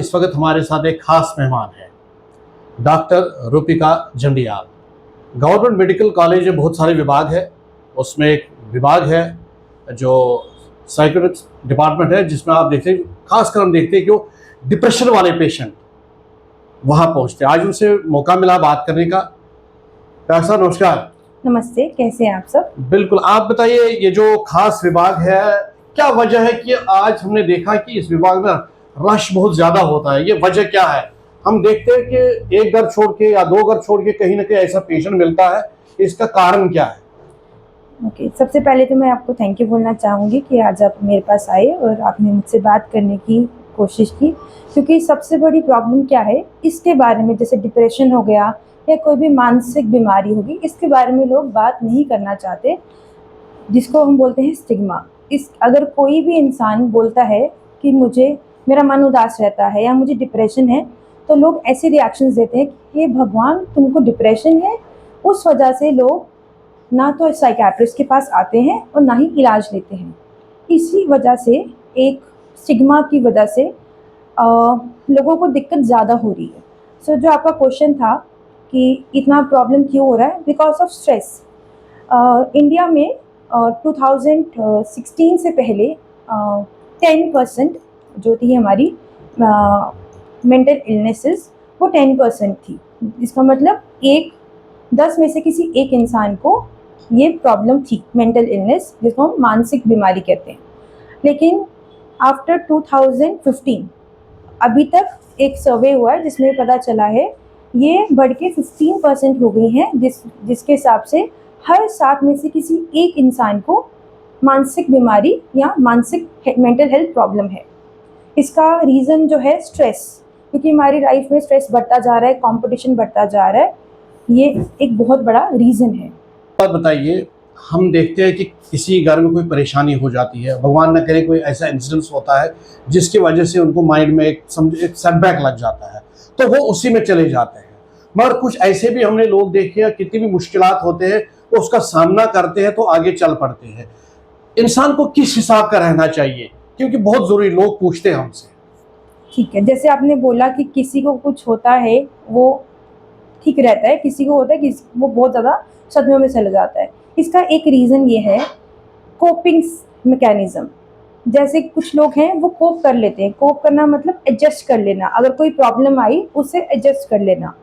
इस वक्त हमारे साथ एक खास मेहमान है, doctor Rupika Jandial. Government medical college में बहुत सारे विभाग है, उसमें एक विभाग है जो साइकोलॉजी डिपार्टमेंट है, जिसमें आप देखते हैं, खासकर हम देखते हैं कि वो डिप्रेशन वाले पेशेंट वहाँ पहुँचते हैं। आज उनसे मौका मिला बात करने का। डॉक्टर साहब नमस्कार। नमस्ते, कैसे हैं आप सब? बिल्कुल, आप बताइए, ये जो खास विभाग है, क्या वजह है कि आज हमने देखा कि इस विभाग में रश बहुत ज्यादा होता है? ये वजह क्या है? हम देखते हैं कि एक घर छोड़ के या दो घर छोड़ के कहीं ना कहीं ऐसा पेशेंट मिलता है, इसका कारण क्या है? ओके, सबसे पहले तो मैं आपको थैंक यू बोलना चाहूँगी कि आज आप मेरे पास आए और आपने मुझसे बात करने की कोशिश की, क्योंकि सबसे बड़ी प्रॉब्लम क्या है इसके बारे में, जैसे डिप्रेशन हो गया या कोई भी मानसिक बीमारी होगी, इसके बारे में लोग बात नहीं करना चाहते, जिसको हम बोलते हैं स्टिग्मा। अगर कोई भी इंसान बोलता है कि मेरा मन उदास रहता है या मुझे डिप्रेशन है, तो लोग ऐसे रिएक्शंस देते हैं कि हे भगवान, तुमको डिप्रेशन है। उस वजह से लोग ना तो साइकियाट्रिस्ट के पास आते हैं और ना ही इलाज लेते हैं। इसी वजह से, एक स्टिग्मा की वजह से लोगों को दिक्कत ज़्यादा हो रही है। सो जो आपका क्वेश्चन था कि इतना प्रॉब्लम क्यों हो रहा है, बिकॉज ऑफ स्ट्रेस। इंडिया में 2016 से पहले 10% जो थी हमारी मेंटल इलनेसेस, वो 10% थी। इसका मतलब 10 में से किसी एक इंसान को ये प्रॉब्लम थी, मेंटल इलनेस, जिसको हम मानसिक बीमारी कहते हैं। लेकिन आफ्टर 2015 अभी तक एक सर्वे हुआ है जिसमें पता चला है ये बढ़ के 15% हो गई हैं, जिसके हिसाब से हर 7 में से किसी एक इंसान को मानसिक बीमारी या मानसिक मेंटल हेल्थ प्रॉब्लम है। इसका रीज़न जो है स्ट्रेस, क्योंकि हमारी लाइफ में स्ट्रेस बढ़ता जा रहा है, कंपटीशन बढ़ता जा रहा है, ये एक बहुत बड़ा रीज़न है। बात बताइए, हम देखते हैं कि किसी घर में कोई परेशानी हो जाती है, भगवान न करे कोई ऐसा इंसिडेंस होता है जिसकी वजह से उनको माइंड में एक सेटबैक लग जाता है, तो वो उसी में चले जाते हैं। मगर कुछ ऐसे भी हमने लोग देखे हैं, कितनी भी मुश्किलात होते हैं वो उसका सामना करते हैं तो आगे चल पड़ते हैं। इंसान को किस हिसाब का रहना चाहिए, क्योंकि बहुत जरूरी, लोग पूछते हैं हमसे। ठीक है, जैसे आपने बोला कि किसी को कुछ होता है वो ठीक रहता है, किसी को होता है कि वो बहुत ज़्यादा सदमे में चला जाता है। इसका एक रीज़न ये है, कोपिंग मैकेनिज्म। जैसे कुछ लोग हैं वो कोप कर लेते हैं। कोप करना मतलब एडजस्ट कर लेना, अगर कोई प्रॉब्लम आई उससे एडजस्ट कर लेना।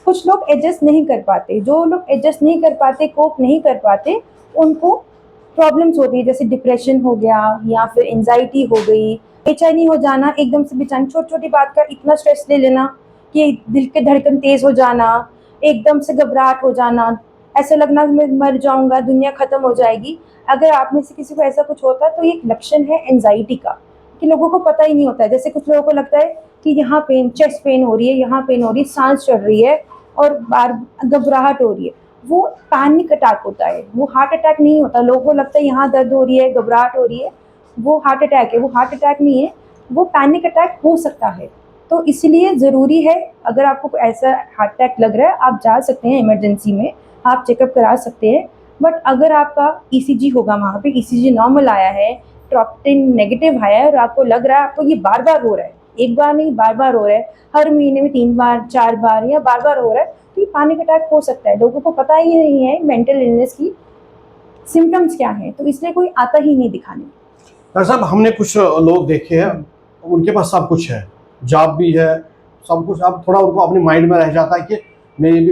कुछ लोग एडजस्ट नहीं कर पाते। जो लोग एडजस्ट नहीं कर पाते, कोप नहीं कर पाते, उनको प्रॉब्लम्स होती है, जैसे डिप्रेशन हो गया या फिर एंजाइटी हो गई, बेचैनी हो जाना, एकदम से बेचैनी, छोटी छोटी बात का इतना स्ट्रेस ले लेना कि दिल के धड़कन तेज़ हो जाना, एकदम से घबराहट हो जाना, ऐसा लगना कि मैं मर जाऊंगा, दुनिया ख़त्म हो जाएगी। अगर आप में से किसी को ऐसा कुछ होता है तो ये एक लक्षण है एंजाइटी का, कि लोगों को पता ही नहीं होता है। जैसे कुछ लोगों को लगता है कि यहाँ पेन, चेस्ट पेन हो रही है, यहाँ पेन हो रही है, सांस चढ़ रही है और बार घबराहट हो रही है, वो पैनिक अटैक होता है, वो हार्ट अटैक नहीं होता। लोगों को लगता है यहाँ दर्द हो रही है, घबराहट हो रही है, वो हार्ट अटैक है। वो हार्ट अटैक नहीं है, वो पैनिक अटैक हो सकता है। तो इसलिए ज़रूरी है, अगर आपको ऐसा हार्ट अटैक लग रहा है, आप जा सकते हैं इमरजेंसी में, आप चेकअप करा सकते हैं। बट अगर आपका ईसीजी होगा, वहाँ पे ईसीजी नॉर्मल आया है, ट्रोपोनिन नेगेटिव आया है और आपको लग रहा है आपको ये बार बार हो रहा है, एक बार नहीं बार बार हो रहा है, हर महीने में 3 बार 4 बार या बार बार हो रहा है, तो ये पैनिक अटैक हो सकता है। लोगों को पता ही नहीं है मेंटल इलनेस की सिम्टम्स क्या है, तो इसलिए कोई आता ही नहीं दिखाने। डॉक्टर साहब, हमने कुछ लोग देखे हैं, उनके पास सब कुछ है, जॉब भी है, सब कुछ। अब थोड़ा उनको अपने माइंड में रह जाता है कि मेरे भी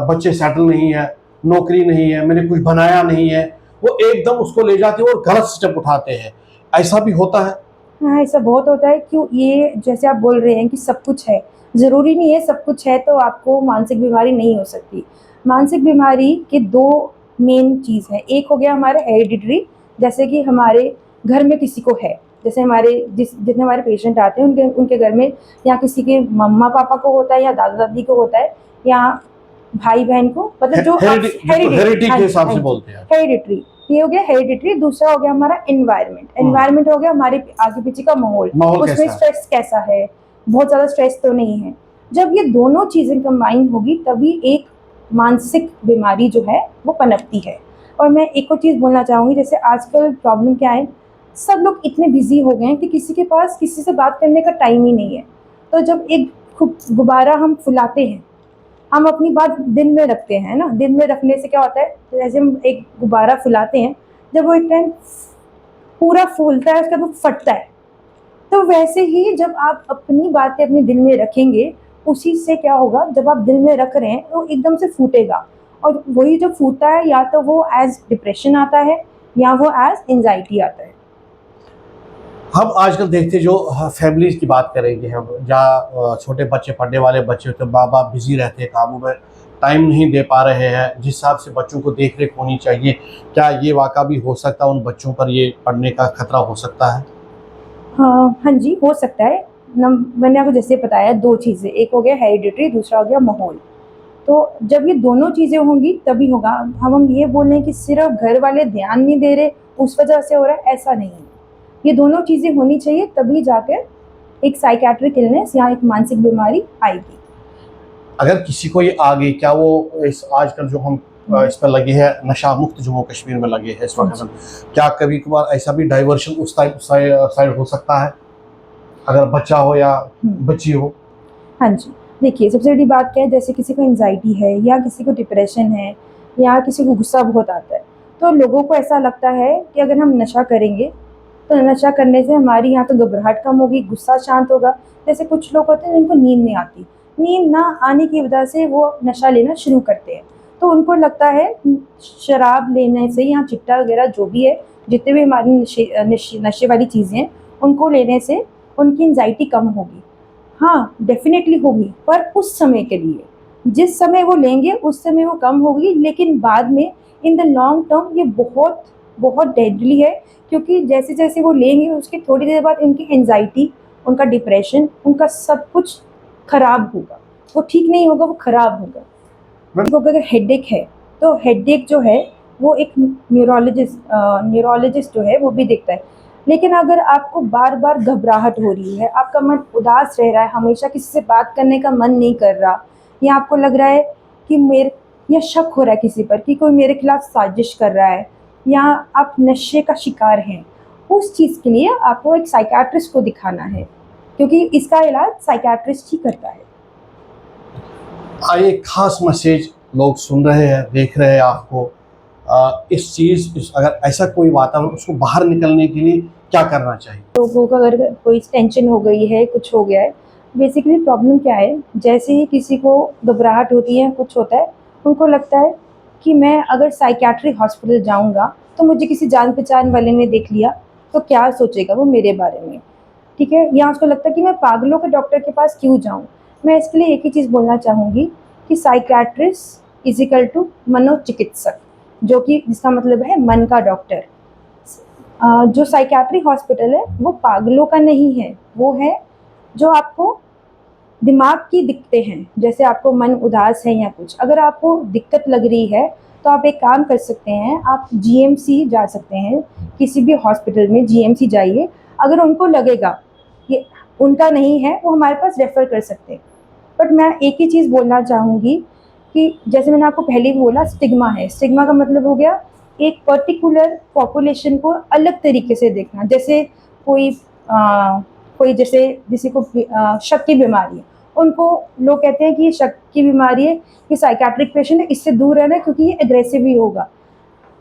बच्चे सेटल नहीं है, नौकरी नहीं है, मैंने कुछ बनाया नहीं है, वो एकदम उसको ले जाते हैं और गलत स्टेप उठाते हैं। ऐसा भी होता है? हाँ, ऐसा बहुत होता है। क्यों, ये जैसे आप बोल रहे हैं कि सब कुछ है, ज़रूरी नहीं है सब कुछ है तो आपको मानसिक बीमारी नहीं हो सकती। मानसिक बीमारी के 2 मेन चीज़ हैं। एक हो गया हमारा हेरिडिटरी, जैसे कि हमारे घर में किसी को है, जैसे जितने हमारे पेशेंट आते हैं उनके घर में या किसी के मम्मा पापा को होता है या दादा दादी को होता है या भाई बहन को, मतलब जो हेरिडिटी के हिसाब से बोलते हैं। हेरिडिटरी, ये हो गया हेरिडिटरी। दूसरा हो गया हमारा एनवायरनमेंट। एनवायरनमेंट हो गया हमारे आगे पीछे का माहौल, उसमें स्ट्रेस कैसा है, बहुत ज़्यादा स्ट्रेस तो नहीं है। जब ये दोनों चीज़ें कंबाइन होगी तभी एक मानसिक बीमारी जो है वो पनपती है। और मैं एक और चीज़ बोलना चाहूँगी, जैसे आजकल प्रॉब्लम क्या है, सब लोग इतने बिजी हो गए हैं कि किसी के पास किसी से बात करने का टाइम ही नहीं है। तो जब एक गुब्बारा हम फुलाते हैं, हम अपनी बात दिन में रखते हैं ना, दिन में रखने से क्या होता है, तो जैसे हम एक गुब्बारा फुलाते हैं, जब वो एक टाइम पूरा फूलता है उसके बाद वो फटता है, तो वैसे ही जब आप अपनी बातें अपने दिल में रखेंगे, उसी से क्या होगा, जब आप दिल में रख रहे हैं वो एकदम से फूटेगा, और वही जो फूटता है या तो वो एज डिप्रेशन आता है या वो एज एंजाइटी आता है। हम आजकल देखते जो फैमिलीज की बात करेंगे हम, जहाँ छोटे बच्चे, पढ़ने वाले बच्चे होते हैं, माँ बाप बिजी रहते हैं कामों में, टाइम नहीं दे पा रहे हैं, जिस हिसाब से बच्चों को देख रेख होनी चाहिए, क्या ये वाक़ा भी हो सकता है उन बच्चों पर ये पढ़ने का खतरा हो सकता है? हाँ हाँ जी, हो सकता है। मैंने आपको जैसे बताया, दो चीज़ें, एक हो गया हेरिडिटरी, दूसरा हो गया माहौल। तो जब ये दोनों चीज़ें होंगी तभी होगा। हम ये बोल रहे हैं कि सिर्फ घर वाले ध्यान नहीं दे रहे उस वजह से हो रहा है, ऐसा नहीं है। ये दोनों चीज़ें होनी चाहिए तभी जाकर एक साइकेट्रिक इलनेस या एक मानसिक बीमारी आएगी। अगर किसी को ये आ गई, क्या वो इस आजकल जो हम इस पर लगे हैं, नशा मुक्त जम्मू कश्मीर में लगे हैं इस वक्त हम, क्या कभी कभार ऐसा भी डाइवर्शन उस साइड हो सकता है, अगर बच्चा हो या बच्ची हो? हाँ जी, देखिए सबसे बड़ी बात क्या है, जैसे किसी को एंजाइटी है या किसी को डिप्रेशन है या किसी को गुस्सा बहुत आता है, तो लोगों को ऐसा लगता है कि अगर हम नशा करेंगे तो नशा करने से हमारी यहाँ तो घबराहट कम होगी, गुस्सा शांत होगा। जैसे कुछ लोग होते हैं जिनको नींद नहीं आती, नींद ना आने की वजह से वो नशा लेना शुरू करते हैं, तो उनको लगता है शराब लेने से या चिट्टा वगैरह जो भी है, जितने भी हमारी नशे वाली चीज़ें हैं, उनको लेने से उनकी एंजाइटी कम होगी। हाँ, डेफ़िनेटली होगी, पर उस समय के लिए। जिस समय वो लेंगे उस समय वो कम होगी, लेकिन बाद में इन द लॉन्ग टर्म ये बहुत, बहुत डेडली है, क्योंकि जैसे-जैसे वो लेंगे उसके थोड़ी देर बाद इनकी एंग्ज़ायटी, उनका डिप्रेशन, उनका सब कुछ खराब होगा। वो ठीक नहीं होगा, वो खराब होगा। देखो अगर हेडेक है, तो हेडेक जो है वो एक न्यूरोलॉजिस्ट जो है वो भी देखता है। लेकिन अगर आपको बार-बार घबराहट हो रही है, आपका मन उदास रह रहा है, हमेशा किसी से बात करने का मन नहीं कर रहा, या आपको लग रहा है कि मेरे, या शक हो रहा है किसी पर कि कोई मेरे खिलाफ साजिश कर रहा है, या आप नशे का शिकार हैं, उस चीज़ के लिए आपको एक साइकियाट्रिस्ट को दिखाना है, क्योंकि इसका इलाज साइकियाट्रिस्ट ही करता है। एक खास मैसेज लोग सुन रहे हैं, देख रहे हैं आपको, इस चीज़ अगर ऐसा कोई वातावरण, उसको बाहर निकलने के लिए क्या करना चाहिए? लोगों को अगर कोई टेंशन हो गई है, कुछ हो गया है, बेसिकली प्रॉब्लम क्या है, जैसे ही किसी को घबराहट होती है, कुछ होता है, उनको लगता है कि मैं अगर साइकियाट्रिक हॉस्पिटल जाऊँगा तो मुझे किसी जान पहचान वाले ने देख लिया तो क्या सोचेगा वो मेरे बारे में, ठीक है? या उसको लगता है कि मैं पागलों के डॉक्टर के पास क्यों जाऊँ। मैं इसके लिए एक ही चीज़ बोलना चाहूँगी कि साइकियाट्रिस्ट इज इक्वल टू मनोचिकित्सक, जो कि जिसका मतलब है मन का डॉक्टर। जो साइकियाट्रिक हॉस्पिटल है वो पागलों का नहीं है, वो है जो आपको दिमाग की दिक्कतें हैं, जैसे आपको मन उदास है या कुछ, अगर आपको दिक्कत लग रही है तो आप एक काम कर सकते हैं, आप जीएमसी जा सकते हैं, किसी भी हॉस्पिटल में जीएमसी जाइए, अगर उनको लगेगा ये उनका नहीं है वो हमारे पास रेफ़र कर सकते हैं। बट मैं एक ही चीज़ बोलना चाहूँगी कि जैसे मैंने आपको पहले भी बोला, स्टिग्मा है, स्टिग्मा का मतलब हो गया एक पर्टिकुलर पॉपुलेशन को अलग तरीके से देखना। जैसे कोई कोई जैसे किसी को शक की बीमारी है, उनको लोग कहते हैं कि ये शक की बीमारी है, ये साइकियाट्रिक पेशेंट है, इससे दूर रहना है क्योंकि ये एग्रेसिव ही होगा।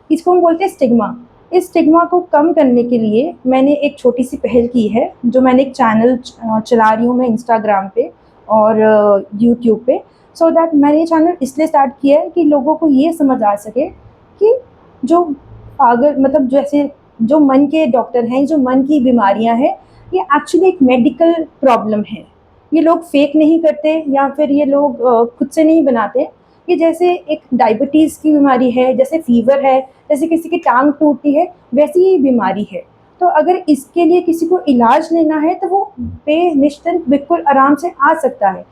इसको हम बोलते हैं स्टिग्मा। इस स्टिग्मा को कम करने के लिए मैंने एक छोटी सी पहल की है, जो मैंने एक चैनल चला रही हूँ मैं इंस्टाग्राम पे और यूट्यूब पे, सो दैट मैंने ये चैनल इसलिए स्टार्ट किया है कि लोगों को ये समझ आ सके कि जो पागल, मतलब जैसे जो मन के डॉक्टर हैं, जो मन की बीमारियां हैं, ये एक्चुअली एक मेडिकल प्रॉब्लम है। ये लोग फेक नहीं करते या फिर ये लोग खुद से नहीं बनाते। ये जैसे एक डायबिटीज़ की बीमारी है, जैसे फीवर है, जैसे किसी की टांग टूटती है, वैसी ही बीमारी है। तो अगर इसके लिए किसी को इलाज लेना है तो वो बेनिश्चिंत बिल्कुल आराम से आ सकता है।